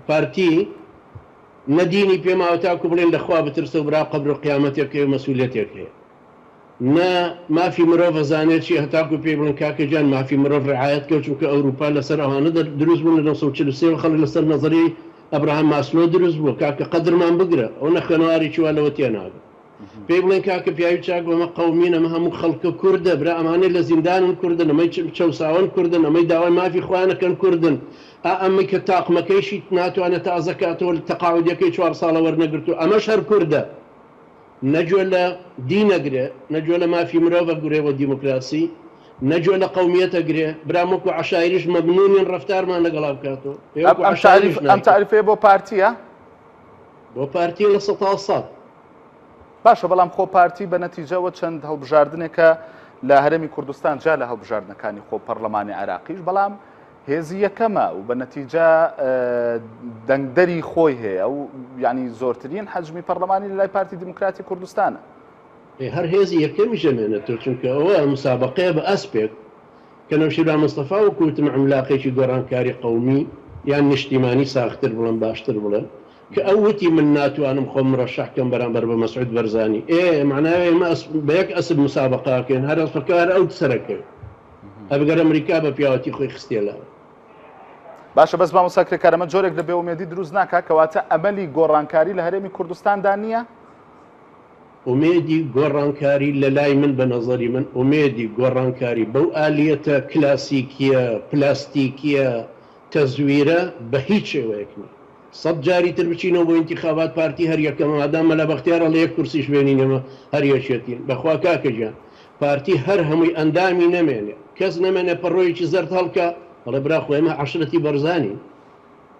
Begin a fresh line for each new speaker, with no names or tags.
پارتی نەدینی پێماوە تاکو بڵێن لەخوا بترسە و برا قەبر و قیامەتێک هەیە و مەسئولیەتێک هەیە نە مافی مرۆڤ زانێت چی هەتاکو پێ بڵن کاکە جان مافی مرۆڤ ڕعایەت کە چونکە ئەوروپا لەسەر ئەوانە دروست بوون لە 1943 خەڵک لەسەر نەزەری ئەبراهام ماسلۆ دروست بووە کاکە قەدرمان بگرە ئەو نەخێنەواری چیوا لەوە تێناگە پێی بڵێن کاکە پیاوی چاک بەمە قەومینە ئەمە هەموو خەڵکە کوردە برا ئەمانەی لە زیندانن کوردن ئەمەی چەوساون کوردن ئەمەی داوای مافی خوانەکەن کوردن ئەمەی کە تاقمەکەیشی ناتوانێت تازەکاتەوە لە تەقاعودەکەی 4 ساڵە وەرنەگرتو ئەمەش هەر کوردە نەجوێ لە دینەگرێ نەجوێ لە مافی مرۆڤە گورێەوە دیموکراسی نەجوێ لە قەومیەتە گرێ برامۆک و عشایریش مەبنونین ڕەفتارمان لەگەڵا بکاتەوە
ئەم تعریفەیە بۆ پارتیە
بۆ پارتی لە 100
باشە بەڵام خۆ پارتی بە نەتیجەوە چەند هەڵبژاردنێکە لە هەرێمی کوردستان جا لە هەڵبژاردنەکانی خۆ پەرلەمانی عێراقیش بەڵام هێزی یەکەمە و بە نەتیجە دەنگدەری خۆی هەیە ئەو ینی زۆرترین حەجمی پەرلەمانی لە لای پارتی دیموکراتی کوردستانە
هەر هێزی یەکەمی ژەمێنێتەوە چونکە ئەوە مسابقەیە بە ئەسپێک کە نەوشیرا مستەفا و کوتم عملاقێکی گۆڕانکاری قەومی یان نیشتیمانی ساختر بڵێن باشتر بڵێن کە ئەو وتی من ناتوانم خۆم ڕەشەحکەم بەرامبەر بە مەسعود بەرزانی معناوێ بە یەک ئەسب مسابقاکەن هەر ئەسپەکار ئەو سەرەکەوێت ئەبگەر ئەمریکا بە پیاوەتی خۆی خستێلا
باشە بەس مامۆستاکرێکارەمە جۆرێک لە بێئومێدی دروست ناکات کەواتە ئەمەلی گۆڕانکاری لە هەرێمی کوردستاندا نییە
ئومێدی گۆڕانکاری لە لای من بە نەزەری من ئومێدی گۆڕانکاری بەو ئالیەتە کلاسیکیە پلاستیکیە تەزویرە بە هیچ شێوەیەک نیە 100 جاری تر بچینەوە بۆ ئینتیخابات پارتی هەر یەکەمە ئادام مەلا بەختیارە لە یەک کورسیش بێنینەوە هەر یەکێتین بەخوا کاکەجان پارتی هەر هەمووی ئەندامی نەمێنێ کەس نەمێنێ پەڕۆیەکی زەرد هەڵکە بەڵێ برا خۆ ئێمە عەشرەتی بەرزانی